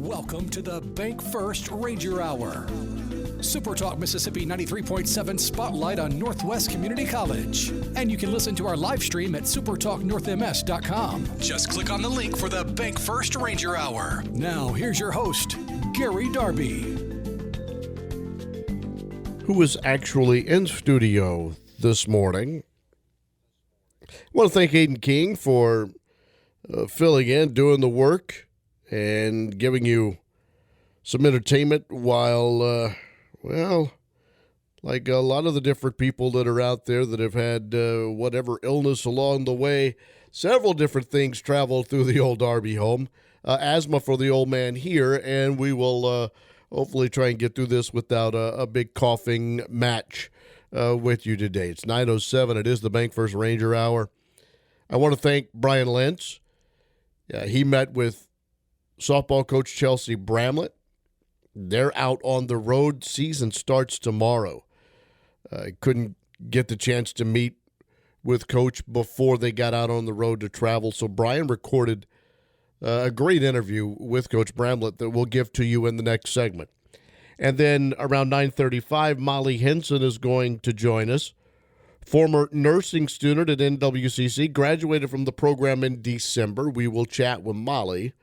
Welcome to the Bank First Ranger Hour. Super Talk Mississippi 93.7 Spotlight on Northwest Community College. And you can listen to our live stream at supertalknorthms.com. Just click on the link for the Bank First Ranger Hour. Now, here's your host, Gary Darby. Who is actually in studio this morning. I want to thank Aiden King for filling in, doing the work, and giving you some entertainment while, like a lot of the different people that are out there that have had whatever illness along the way, several different things travel through the old Darby home. Asthma for the old man here, and we will hopefully try and get through this without a big coughing match with you today. It's 9:07. It is the Bank First Ranger Hour. I want to thank Brian Lentz. He met with softball coach Chelsea Bramlett. They're out on the road. Season starts tomorrow. I couldn't get the chance to meet with Coach before they got out on the road to travel. So Brian recorded a great interview with Coach Bramlett that we'll give to you in the next segment. And then around 9:35, Mollie Henson is going to join us. Former nursing student at NWCC, graduated from the program in December. We will chat with Mollie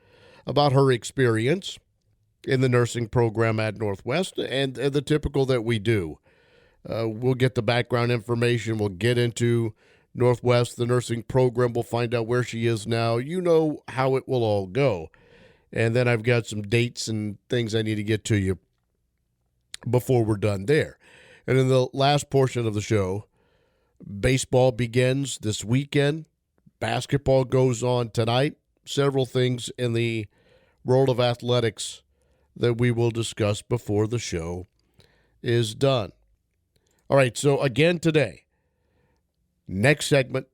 about her experience in the nursing program at Northwest and the typical that we do. We'll get the background information. We'll get into Northwest, the nursing program. We'll find out where she is now. You know how it will all go. And then I've got some dates and things I need to get to you before we're done there. And in the last portion of the show, baseball begins this weekend. Basketball goes on tonight. Several things in the world of athletics that we will discuss before the show is done. All right, so again today, next segment,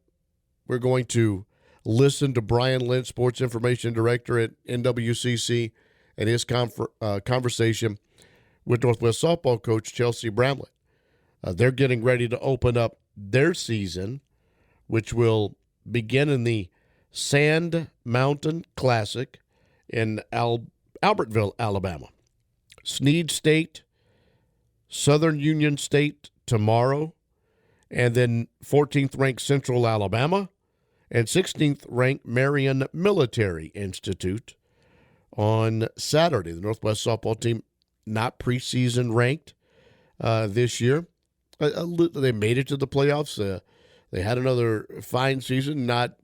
we're going to listen to Brian Lentz, Sports Information Director at NWCC, and his conversation with Northwest softball coach Chelsea Bramlett. They're getting ready to open up their season, which will begin in the Sand Mountain Classic in Albertville, Alabama. Snead State, Southern Union State tomorrow, and then 14th ranked Central Alabama and 16th ranked Marion Military Institute on Saturday. The Northwest softball team not preseason ranked this year. They made it to the playoffs. They had another fine season, not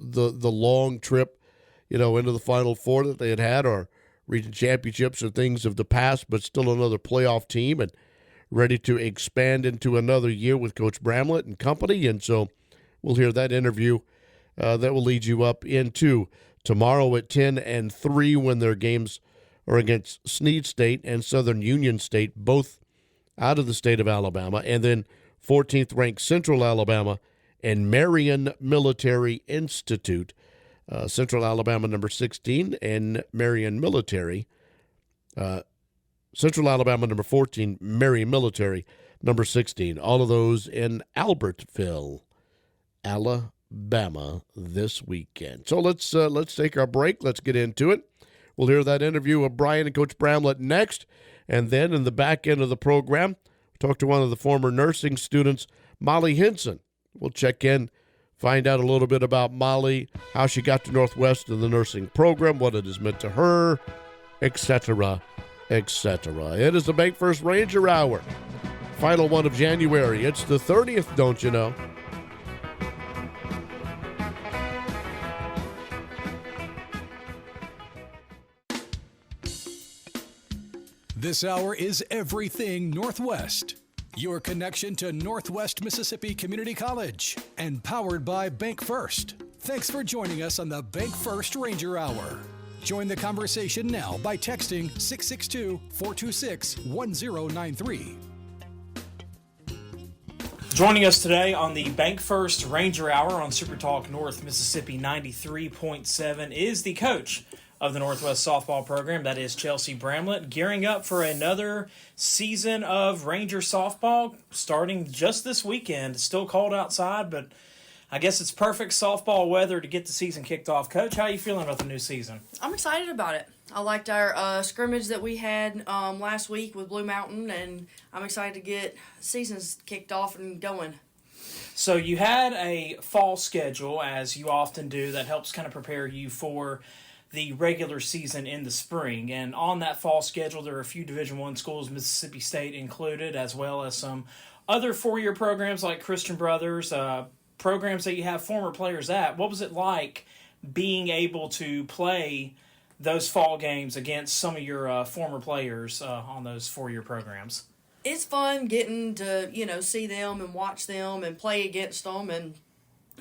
the long trip, into the Final Four that they had or region championships or things of the past, but still another playoff team and ready to expand into another year with Coach Bramlett and company. And so we'll hear that interview that will lead you up into tomorrow at 10 and 3 when their games are against Snead State and Southern Union State, both out of the state of Alabama, and then 14th ranked Central Alabama and Marion Military Institute. Central Alabama number 16 and Marion Military. Central Alabama number 14, Marion Military number 16. All of those in Albertville, Alabama this weekend. So let's take our break. Let's get into it. We'll hear that interview with Brian and Coach Bramlett next. And then in the back end of the program, we'll talk to one of the former nursing students, Mollie Henson. We'll check in, find out a little bit about Mollie, how she got to Northwest in the nursing program, what it has meant to her, etc., etc. It is the Bank First Ranger Hour. Final one of January. It's the 30th, don't you know? This hour is everything Northwest. Your connection to Northwest Mississippi Community College and powered by Bank First. Thanks for joining us on the Bank First Ranger Hour. Join the conversation now by texting 662-426-1093. Joining us today on the Bank First Ranger Hour on Super Talk North Mississippi 93.7 is the coach of the Northwest softball program. That is Chelsea Bramlett, gearing up for another season of Ranger softball starting just this weekend. It's still cold outside, but I guess it's perfect softball weather to get the season kicked off. Coach, how are you feeling about the new season? I'm excited about it. I liked our scrimmage that we had last week with Blue Mountain, and I'm excited to get seasons kicked off and going. So you had a fall schedule, as you often do, that helps kind of prepare you for the regular season in the spring. And on that fall schedule, there are a few Division I schools, Mississippi State included, as well as some other four-year programs like Christian Brothers, programs that you have former players at. What was it like being able to play those fall games against some of your former players on those four-year programs? It's fun getting to, see them and watch them and play against them. And,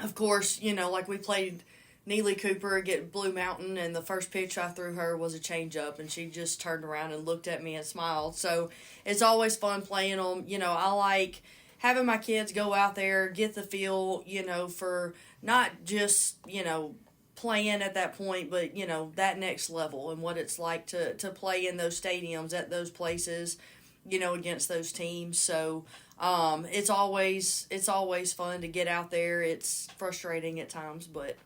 of course, like we played Neely Cooper against Blue Mountain, and the first pitch I threw her was a changeup, and she just turned around and looked at me and smiled. So it's always fun playing them. I like having my kids go out there, get the feel, for not just, playing at that point, but, that next level and what it's like to play in those stadiums at those places, against those teams. So it's always fun to get out there. It's frustrating at times, but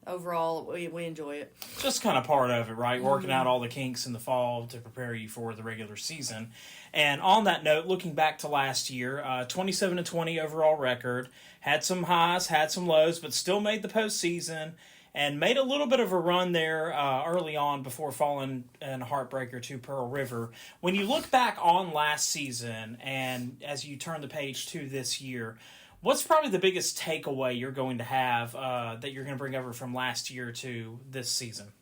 overall, we enjoy it. Just kind of part of it, right? Working out all the kinks in the fall to prepare you for the regular season. And on that note, looking back to last year, 27-20 overall record, had some highs, had some lows, but still made the postseason and made a little bit of a run there early on before falling in a heartbreaker to Pearl River. When you look back on last season and as you turn the page to this year, what's probably the biggest takeaway you're going to have that you're going to bring over from last year to this season?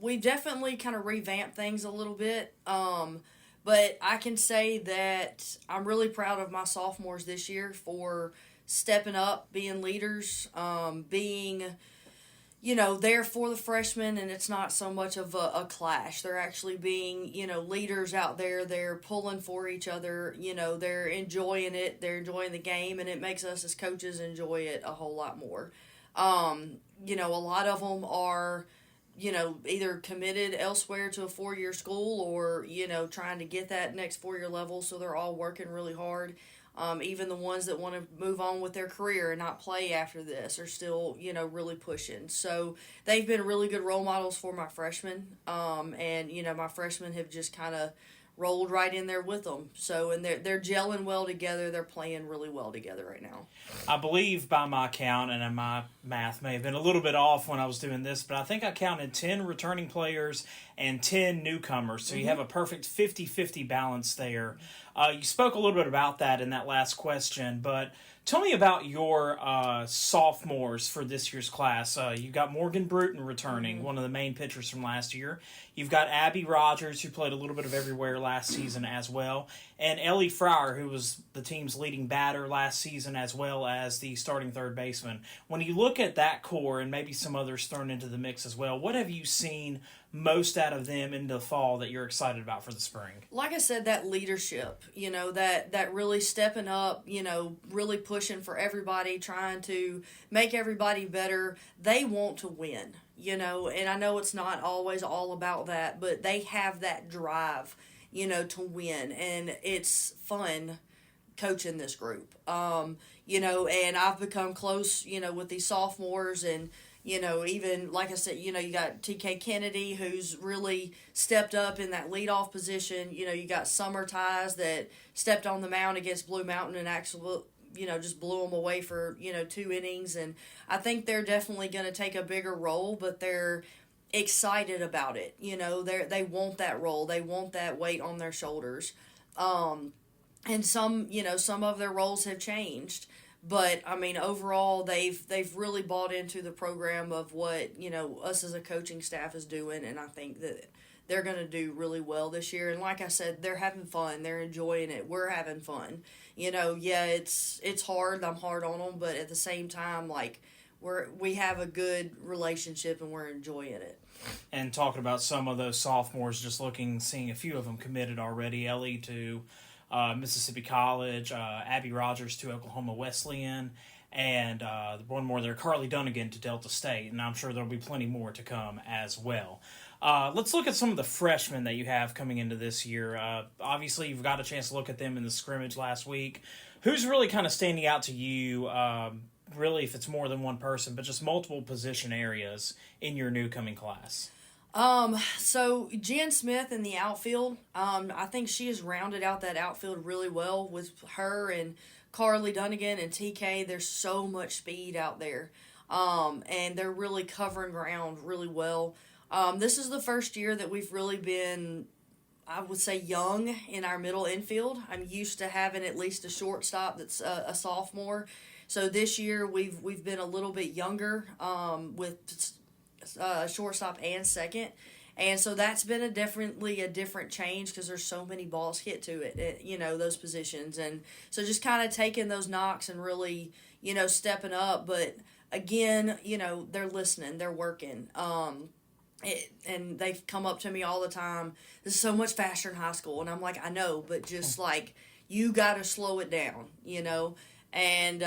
We definitely kind of revamped things a little bit. But I can say that I'm really proud of my sophomores this year for stepping up, being leaders, being there for the freshmen, and it's not so much of a clash. They're actually being, leaders out there. They're pulling for each other. They're enjoying it. They're enjoying the game, and it makes us as coaches enjoy it a whole lot more. A lot of them are, either committed elsewhere to a four-year school or, trying to get that next four-year level, so they're all working really hard. Even the ones that want to move on with their career and not play after this are still, really pushing. So they've been really good role models for my freshmen. And, my freshmen have just kind of rolled right in there with them. So, and they're gelling well together. They're playing really well together right now. I believe by my count, and my math may have been a little bit off when I was doing this, but I think I counted 10 returning players and 10 newcomers. So you have a perfect 50-50 balance there. You spoke a little bit about that in that last question, but tell me about your sophomores for this year's class. You've got Morgan Bruton returning, one of the main pitchers from last year. You've got Abby Rogers, who played a little bit of everywhere last season as well, and Ellie Fryer, who was the team's leading batter last season as well as the starting third baseman. When you look at that core and maybe some others thrown into the mix as well, what have you seen most out of them in the fall that you're excited about for the spring? Like I said, that leadership, that really stepping up, really pushing for everybody, trying to make everybody better. They want to win, and I know it's not always all about that, but they have that drive, to win, and it's fun coaching this group. And I've become close, with these sophomores, and even, like I said, you got TK Kennedy, who's really stepped up in that leadoff position. You got Summer Ties that stepped on the mound against Blue Mountain and actually, just blew them away for, 2 innings. And I think they're definitely going to take a bigger role, but they're excited about it. They want that role. They want that weight on their shoulders. And some of their roles have changed. But, overall, they've really bought into the program of what, us as a coaching staff is doing, and I think that they're going to do really well this year. And like I said, they're having fun. They're enjoying it. We're having fun. It's hard. I'm hard on them, but at the same time, we have a good relationship, and we're enjoying it. And talking about some of those sophomores, seeing a few of them committed already. Ellie to Mississippi College, Abby Rogers to Oklahoma Wesleyan, and one more there, Carly Dunnigan to Delta State, and I'm sure there'll be plenty more to come as well. Let's look at some of the freshmen that you have coming into this year. Obviously, you've got a chance to look at them in the scrimmage last week. Who's really kind of standing out to you, really, if it's more than one person, but just multiple position areas in your new coming class? So Jen Smith in the outfield, I think she has rounded out that outfield really well with her and Carly Dunnigan and TK. There's so much speed out there. And they're really covering ground really well. This is the first year that we've really been, I would say, young in our middle infield. I'm used to having at least a shortstop that's a sophomore. So this year we've been a little bit younger with shortstop and second. And so that's been definitely a different change because there's so many balls hit to it, those positions. And so just kind of taking those knocks and really, stepping up. But again, they're listening, they're working. And they've come up to me all the time. This is so much faster in high school. And I'm like, I know, but just like, you got to slow it down, And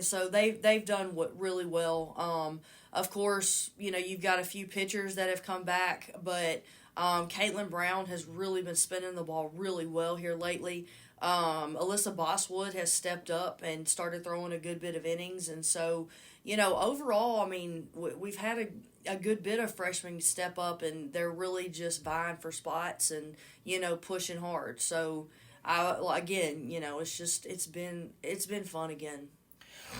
so they've done really well. Of course, you've got a few pitchers that have come back, but Caitlin Brown has really been spinning the ball really well here lately. Alyssa Bosswood has stepped up and started throwing a good bit of innings. And so, overall, I mean, we've had a good bit of freshmen step up, and they're really just vying for spots and, pushing hard. So, it's been fun again.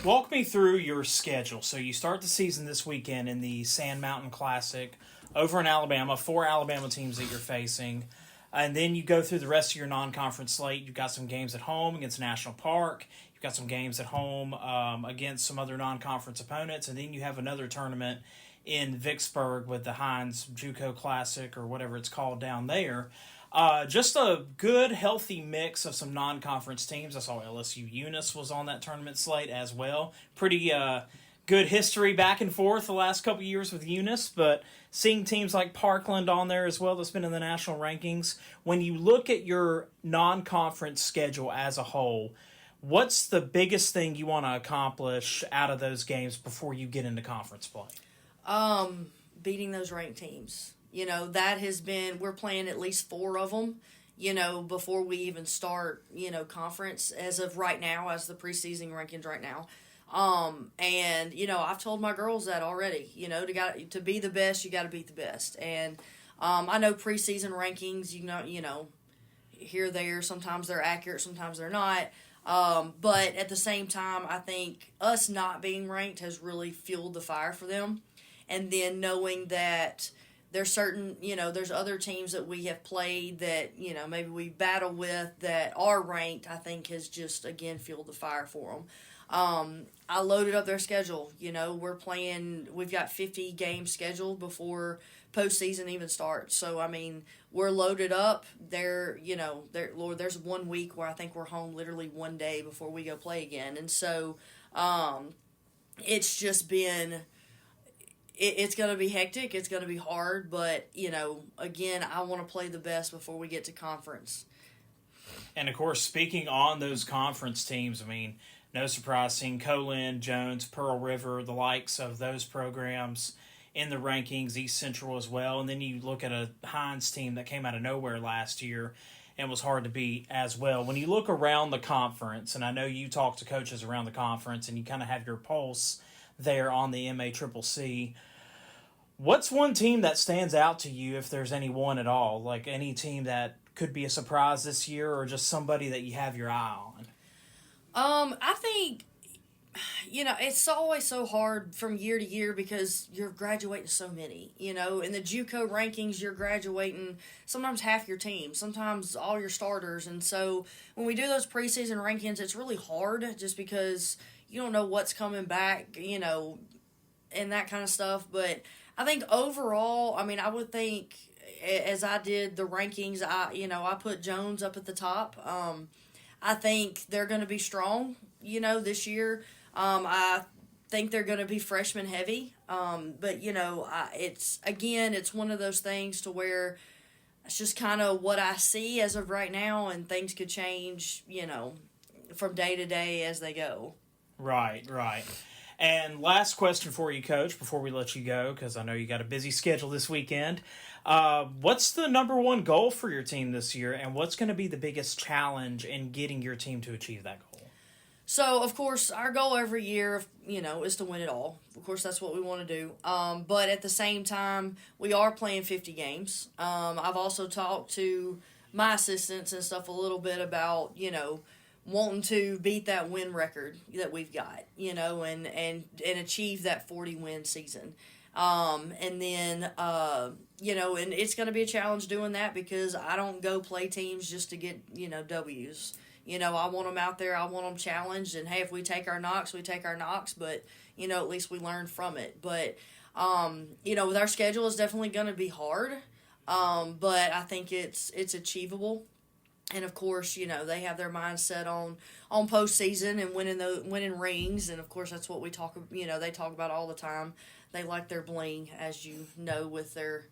Walk me through your schedule. So you start the season this weekend in the Sand Mountain Classic over in Alabama, 4 Alabama teams that you're facing. And then you go through the rest of your non-conference slate. You've got some games at home against National Park. You've got some games at home against some other non-conference opponents. And then you have another tournament in Vicksburg with the Hines JUCO Classic or whatever it's called down there. Just a good, healthy mix of some non-conference teams. I saw LSU Eunice was on that tournament slate as well. Pretty good history back and forth the last couple of years with Eunice, but seeing teams like Parkland on there as well that's been in the national rankings. When you look at your non-conference schedule as a whole, what's the biggest thing you want to accomplish out of those games before you get into conference play? Beating those ranked teams. That has been, we're playing at least 4 of them, before we even start, conference as of right now, as the preseason rankings right now. And, I've told my girls that already, to be the best, you got to beat the best. And, I know preseason rankings, here, there, sometimes they're accurate, sometimes they're not. But at the same time, I think us not being ranked has really fueled the fire for them. And then knowing that there's certain, there's other teams that we have played that, maybe we battle with that are ranked, I think has just, again, fueled the fire for them. I loaded up their schedule. We've got 50 games scheduled before postseason even starts. So, I mean, we're loaded up. There's 1 week where I think we're home literally 1 day before we go play again. And so, it's just been... It's going to be hectic. It's going to be hard. But, again, I want to play the best before we get to conference. And, of course, speaking on those conference teams, I mean, no surprise seeing Colin, Jones, Pearl River, the likes of those programs in the rankings, East Central as well. And then you look at a Hines team that came out of nowhere last year and was hard to beat as well. When you look around the conference, and I know you talk to coaches around the conference and you kind of have your pulse there on the MACCC. What's one team that stands out to you, if there's any one at all? Like any team that could be a surprise this year or just somebody that you have your eye on? I think, it's always so hard from year to year because you're graduating so many, in the JUCO rankings, you're graduating sometimes half your team, sometimes all your starters. And so when we do those preseason rankings, it's really hard just because you don't know what's coming back, and that kind of stuff. But I think overall, I mean, I would think as I did the rankings, I put Jones up at the top. I think they're going to be strong, this year. I think they're going to be freshman heavy. But, it's one of those things to where it's just kind of what I see as of right now, and things could change, from day to day as they go. Right. And last question for you, Coach, before we let you go, because I know you got a busy schedule this weekend. What's the number one goal for your team this year, and what's going to be the biggest challenge in getting your team to achieve that goal? So, of course, our goal every year, is to win it all. Of course, that's what we want to do. But at the same time, we are playing 50 games. I've also talked to my assistants and stuff a little bit about, wanting to beat that win record that we've got, and achieve that 40-win season. And then, and it's going to be a challenge doing that because I don't go play teams just to get, W's. I want them out there. I want them challenged. And, hey, if we take our knocks, we take our knocks. But, at least we learn from it. But, with our schedule is definitely going to be hard. But I think it's achievable. And, of course, they have their mind set on postseason and winning rings. And, of course, that's what we they talk about all the time. They like their bling, as you know, with their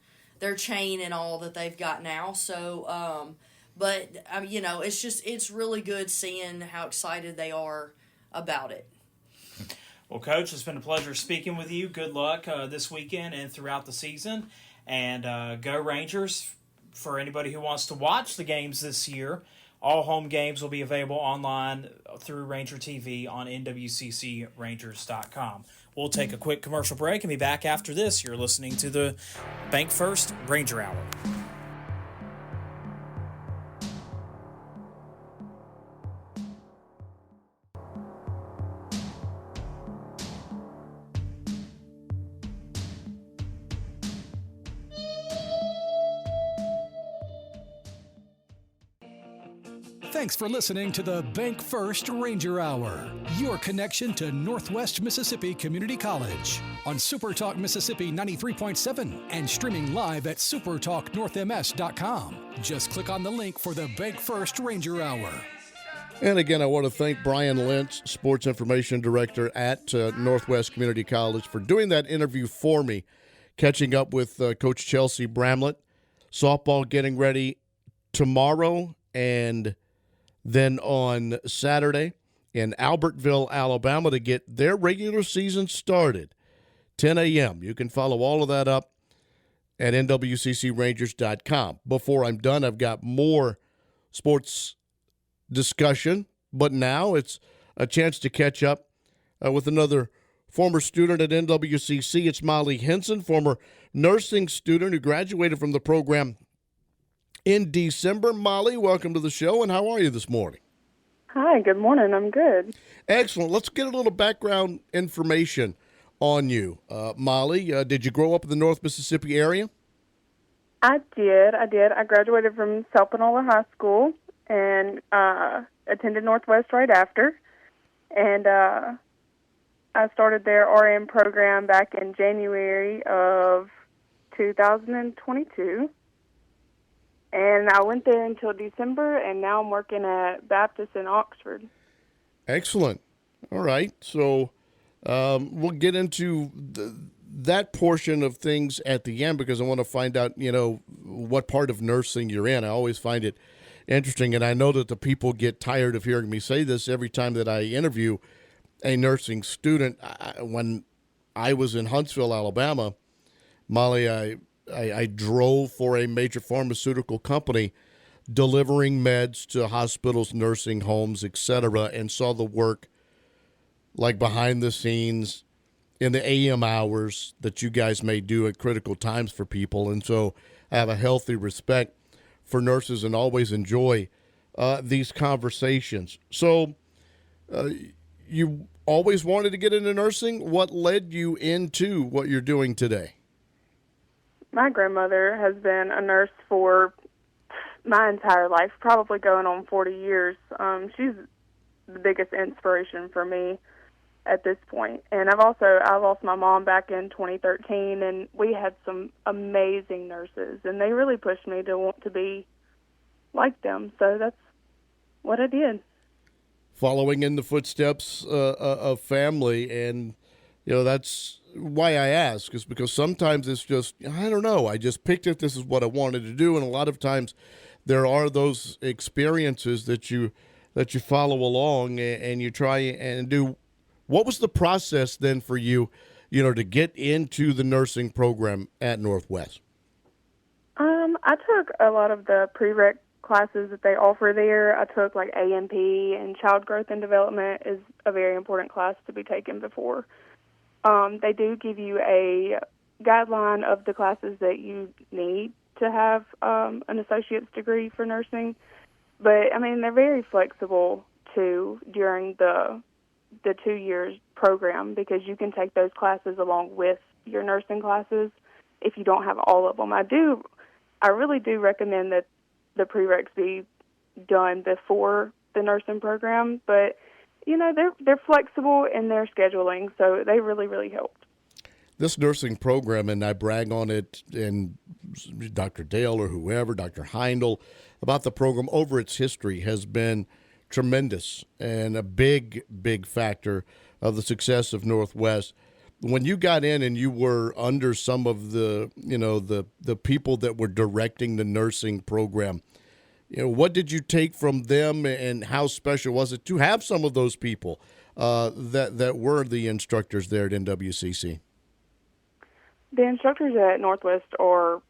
chain and all that they've got now. So, but, it's really good seeing how excited they are about it. Well, Coach, it's been a pleasure speaking with you. Good luck this weekend and throughout the season. And go Rangers. For anybody who wants to watch the games this year, all home games will be available online through Ranger TV on NWCCRangers.com. We'll take a quick commercial break and be back after this. You're listening to the Bank First Ranger Hour. Thanks for listening to the Bank First Ranger Hour, your connection to Northwest Mississippi Community College on Super Talk Mississippi 93.7 and streaming live at supertalknorthms.com. Just click on the link for the Bank First Ranger Hour. And again, I want to thank Brian Lentz, Sports Information Director at Northwest Community College, for doing that interview for me, catching up with Coach Chelsea Bramlett. Softball getting ready tomorrow and then on Saturday in Albertville, Alabama, to get their regular season started, 10 a.m. You can follow all of that up at NWCCRangers.com. Before I'm done, I've got more sports discussion, but now it's a chance to catch up with another former student at NWCC. It's Mollie Henson, former nursing student who graduated from the program in December. Mollie, welcome to the show, and how are you this morning? Hi, good morning. I'm good. Excellent. Let's get a little background information on you. Mollie, did you grow up in the North Mississippi area? I did. I graduated from South Panola High School and attended Northwest right after. And I started their RN program back in January of 2022. And I went there until December, and now I'm working at Baptist in Oxford. Excellent. All right. So we'll get into that portion of things at the end because I want to find out, what part of nursing you're in. I always find it interesting, and I know that the people get tired of hearing me say this every time that I interview a nursing student. When I was in Huntsville, Alabama, Mollie, I drove for a major pharmaceutical company delivering meds to hospitals, nursing homes, etc., and saw the work like behind the scenes in the AM hours that you guys may do at critical times for people. And so I have a healthy respect for nurses and always enjoy these conversations. So you always wanted to get into nursing. What led you into what you're doing today? My grandmother has been a nurse for my entire life, probably going on 40 years. She's the biggest inspiration for me at this point. And I lost my mom back in 2013, and we had some amazing nurses, and they really pushed me to want to be like them. So that's what I did. Following in the footsteps of family, and that's why I ask, is because sometimes it's just, I don't know, I just picked it, this is what I wanted to do, and a lot of times there are those experiences that you follow along and you try and do. What was the process then for you, to get into the nursing program at Northwest? I took a lot of the prereq classes that they offer there. I took like A&P, and child growth and development is a very important class to be taken before. They do give you a guideline of the classes that you need to have an associate's degree for nursing. But, I mean, they're very flexible, too, during the 2 years program, because you can take those classes along with your nursing classes if you don't have all of them. I really do recommend that the prereqs be done before the nursing program, but, you know, they're flexible in their scheduling, so they really, really helped. This nursing program, and I brag on it, and Dr. Dale or whoever, Dr. Heindel, about the program over its history has been tremendous and a big, big factor of the success of Northwest. When you got in and you were under some of the, you know, the people that were directing the nursing program, you know, what did you take from them, and how special was it to have some of those people that were the instructors there at NWCC? The instructors at Northwest are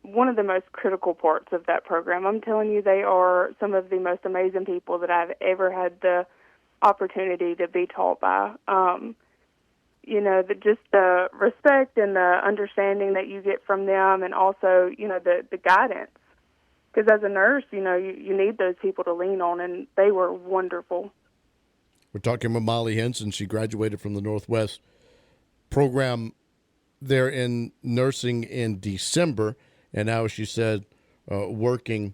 one of the most critical parts of that program. I'm telling you, they are some of the most amazing people that I've ever had the opportunity to be taught by. You know, just the respect and the understanding that you get from them, and also, you know, the guidance. Because as a nurse, you know, you need those people to lean on, and they were wonderful. We're talking with Mollie Henson. She graduated from the Northwest program there in nursing in December, and now, as she said, working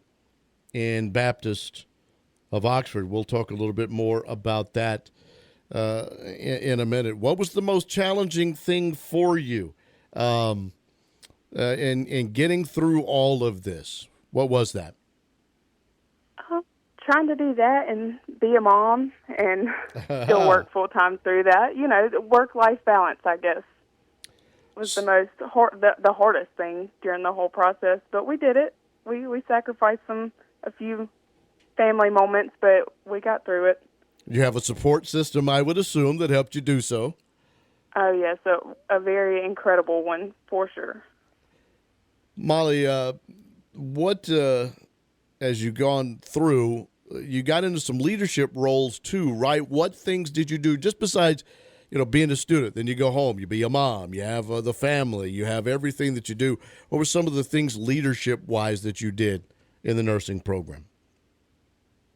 in Baptist of Oxford. We'll talk a little bit more about that in a minute. What was the most challenging thing for you in getting through all of this? What was that? Trying to do that and be a mom and still work full time through that. You know, the work-life balance, I guess, was the most the hardest thing during the whole process. But we did it. We sacrificed a few family moments, but we got through it. You have a support system, I would assume, that helped you do so. Oh, yes, a very incredible one, for sure. Mollie, what, as you've gone through, you got into some leadership roles too, right? What things did you do, just besides, you know, being a student? Then you go home, you be a mom, you have the family, you have everything that you do. What were some of the things leadership-wise that you did in the nursing program?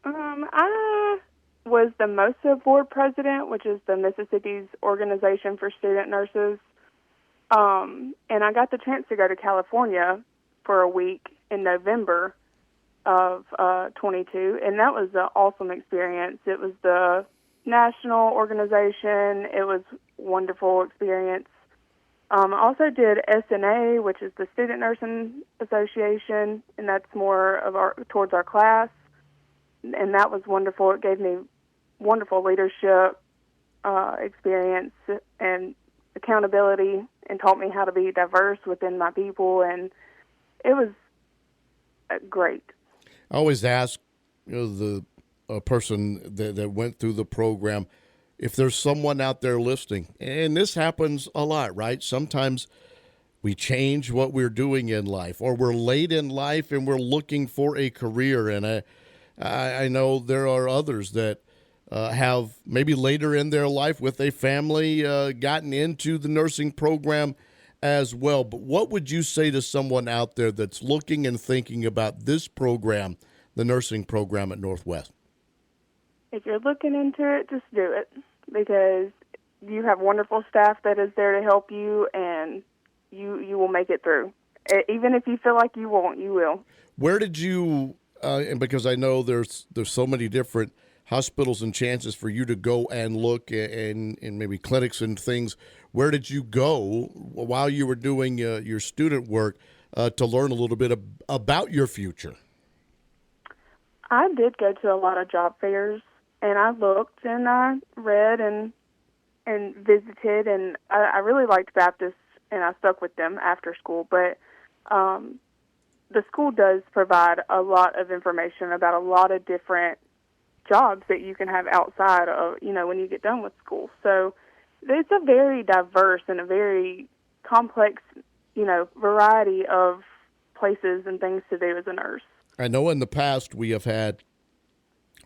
I was the MOSA board president, which is the Mississippi's Organization for Student Nurses. And I got the chance to go to California for a week in November of 22, and that was an awesome experience. It was the national organization. It was a wonderful experience. I also did SNA, which is the Student Nursing Association, and that's more of towards our class, and that was wonderful. It gave me wonderful leadership experience and accountability, and taught me how to be diverse within my people, and it was great. I always ask, you know, the person that went through the program, if there's someone out there listening, and this happens a lot, right? Sometimes we change what we're doing in life, or we're late in life and we're looking for a career. And I know there are others that have maybe later in their life with a family gotten into the nursing program as well. But what would you say to someone out there that's looking and thinking about this program, the nursing program at Northwest? If you're looking into it, just do it, because you have wonderful staff that is there to help you, and you will make it through. Even if you feel like you won't, you will. Where did you, and because I know there's so many different hospitals and chances for you to go and look in maybe clinics and things, where did you go while you were doing your student work to learn a little bit about your future? I did go to a lot of job fairs, and I looked and I read and visited, and I really liked Baptist, and I stuck with them after school. But the school does provide a lot of information about a lot of different jobs that you can have outside of, you know, when you get done with school. So it's a very diverse and a very complex, you know, variety of places and things to do as a nurse. I know in the past we have had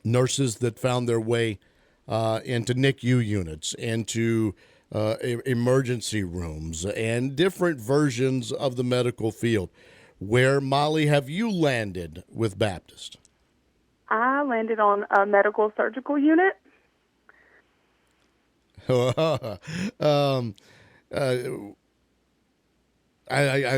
nurses that found their way into NICU units, into emergency rooms, and different versions of the medical field. Where, Mollie, have you landed with Baptist? I landed on a medical surgical unit. I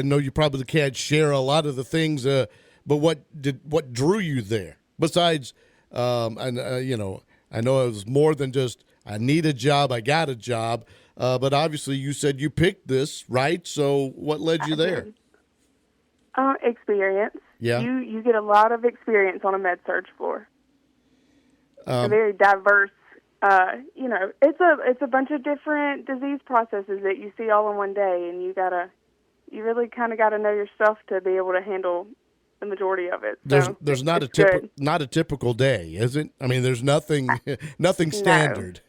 know you probably can't share a lot of the things, but what drew you there? Besides, I know it was more than just I need a job, I got a job, but obviously you said you picked this, right? So what led you there? Experience. Yeah. You get a lot of experience on a med surg floor. A very diverse. It's a bunch of different disease processes that you see all in one day, and you really kind of gotta know your stuff to be able to handle the majority of it. So there's not a typical day, is it? I mean, there's nothing standard.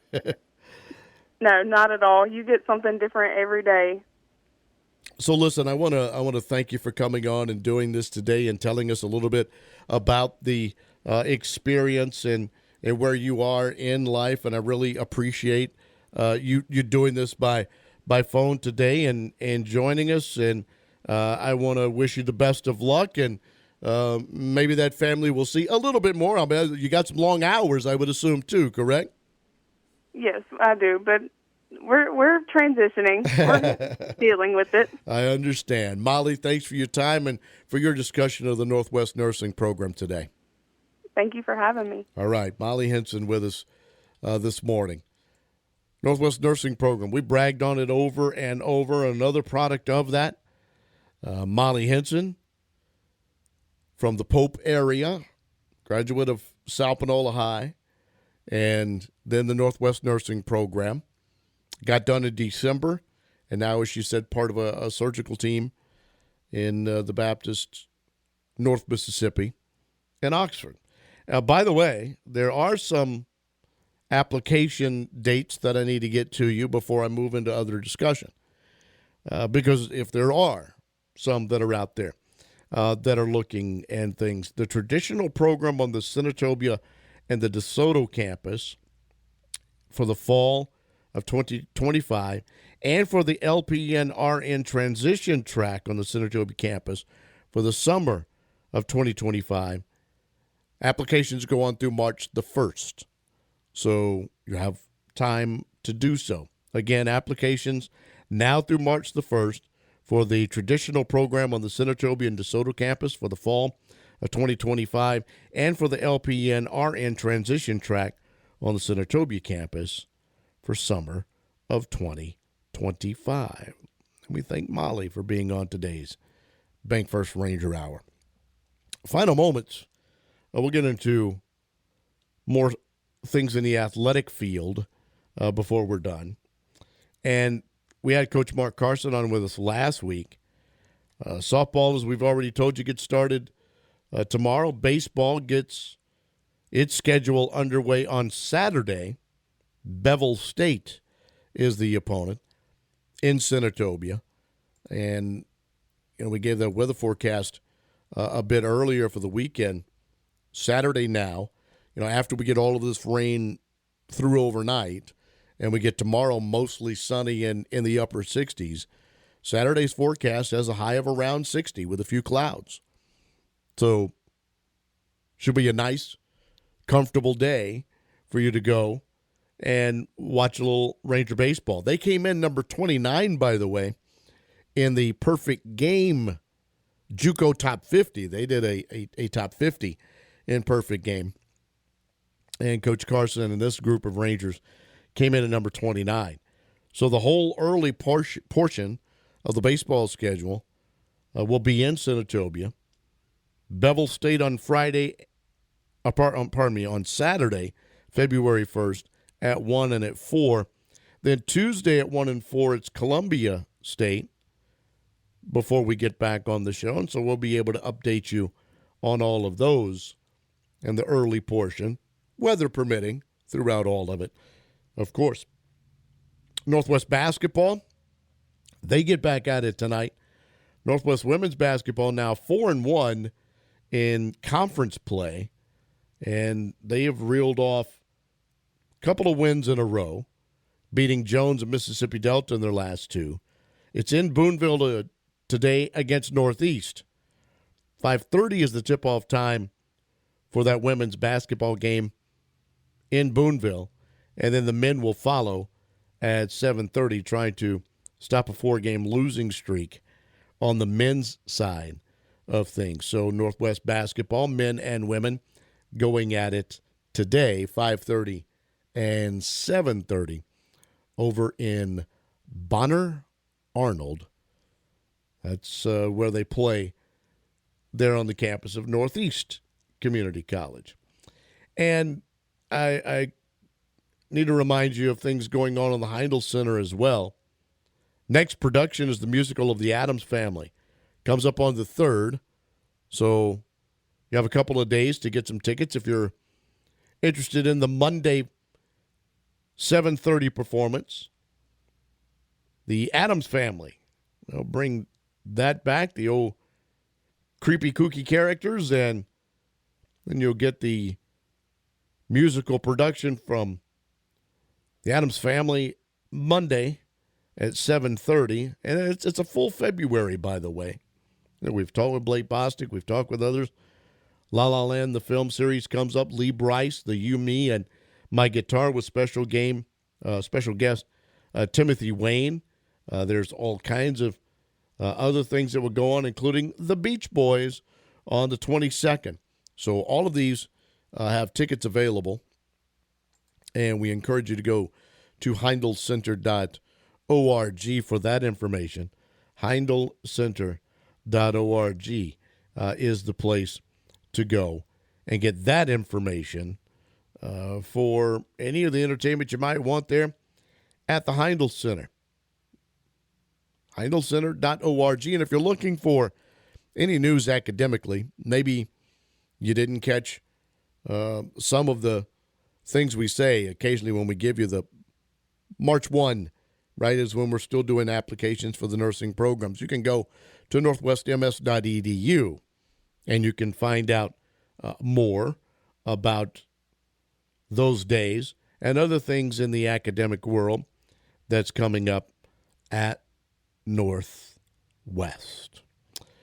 No, not at all. You get something different every day. So listen, I want to thank you for coming on and doing this today and telling us a little bit about the experience and where you are in life, and I really appreciate you doing this by phone today and joining us, and I want to wish you the best of luck, and maybe that family will see a little bit more. I mean, you got some long hours, I would assume, too, correct? Yes, I do, but we're transitioning. We're dealing with it. I understand. Mollie, thanks for your time and for your discussion of the Northwest Nursing Program today. Thank you for having me. All right, Mollie Henson with us this morning. Northwest Nursing Program. We bragged on it over and over. Another product of that, Mollie Henson from the Pope area, graduate of Salpinola High, and then the Northwest Nursing Program. Got done in December, and now, as she said, part of a surgical team in the Baptist North Mississippi in Oxford. By the way, there are some application dates that I need to get to you before I move into other discussion. Because if there are some that are out there that are looking and things, the traditional program on the Senatobia and the DeSoto campus for the fall of 2025 and for the LPN RN transition track on the Senatobia campus for the summer of 2025, applications go on through March the 1st. So you have time to do so. Again, applications now through March the 1st for the traditional program on the Senatobia and DeSoto campus for the fall of 2025 and for the LPN RN transition track on the Senatobia campus for summer of 2025. We thank Mollie for being on today's Bank First Ranger Hour. Final moments, we'll get into more things in the athletic field before we're done. And we had Coach Mark Carson on with us last week. Softball, as we've already told you, gets started tomorrow. Baseball gets its schedule underway on Saturday. Bevel State is the opponent in Senatobia. And we gave that weather forecast a bit earlier for the weekend. Saturday now, after we get all of this rain through overnight, and we get tomorrow mostly sunny in the upper 60s, Saturday's forecast has a high of around 60 with a few clouds. So should be a nice, comfortable day for you to go and watch a little Ranger baseball. They came in number 29, by the way, in the perfect game JUCO top 50. They did a top 50 in perfect game. And Coach Carson and this group of Rangers came in at number 29. So the whole early portion of the baseball schedule will be in Senatobia. Bevel State on on Saturday, February 1st at 1 and at 4. Then Tuesday at 1 and 4, it's Columbia State before we get back on the show. And so we'll be able to update you on all of those in the early portion, weather permitting, throughout all of it, of course. Northwest basketball, they get back at it tonight. Northwest women's basketball now 4-1 in conference play, and they have reeled off a couple of wins in a row, beating Jones and Mississippi Delta in their last two. It's in Boonville today against Northeast. 5:30 is the tip-off time for that women's basketball game in Boonville, and then the men will follow at 7:30, trying to stop a 4-game losing streak on the men's side of things. So Northwest basketball, men and women, going at it today, 5:30 and 7:30, over in Bonner Arnold. That's where they play there on the campus of Northeast Community College. And I need to remind you of things going on the Heindel Center as well. Next production is the musical of the Addams Family. Comes up on the 3rd, so you have a couple of days to get some tickets if you're interested in the Monday 7:30 performance. The Addams Family, they'll bring that back, the old creepy, kooky characters, and then you'll get the musical production from the Addams Family Monday at 7:30, and it's a full February, by the way. We've talked with Blake Bostic, we've talked with others. La La Land, the film series, comes up. Lee Bryce, the You, Me, and My Guitar with special guest Timothy Wayne. There's all kinds of other things that will go on, including the Beach Boys on the 22nd. So all of these have tickets available, and we encourage you to go to HeindelCenter.org for that information. HeindelCenter.org is the place to go and get that information for any of the entertainment you might want there at the Heindel Center. HeindelCenter.org. And if you're looking for any news academically, maybe you didn't catch some of the things we say occasionally when we give you the March 1, right, is when we're still doing applications for the nursing programs. You can go to northwestms.edu and you can find out more about those days and other things in the academic world that's coming up at Northwest.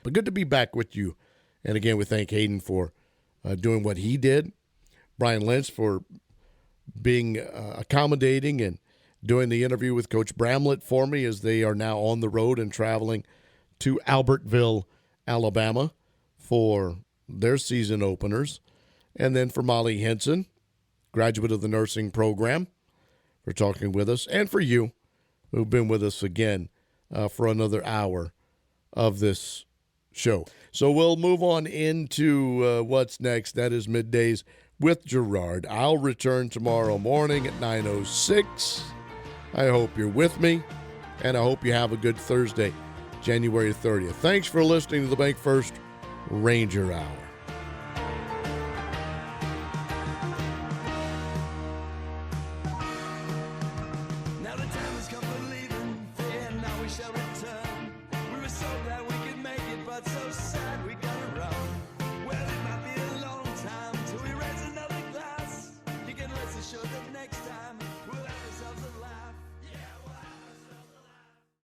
But good to be back with you. And again, we thank Hayden for doing what he did, Brian Lentz for being accommodating and doing the interview with Coach Bramlett for me, as they are now on the road and traveling to Albertville, Alabama for their season openers. And then for Mollie Henson, graduate of the nursing program, for talking with us, and for you who've been with us again for another hour of this show. So we'll move on into what's next. That is Middays with Gerard. I'll return tomorrow morning at 9:06. I hope you're with me, and I hope you have a good Thursday, January 30th. Thanks for listening to the Bank First Ranger Hour.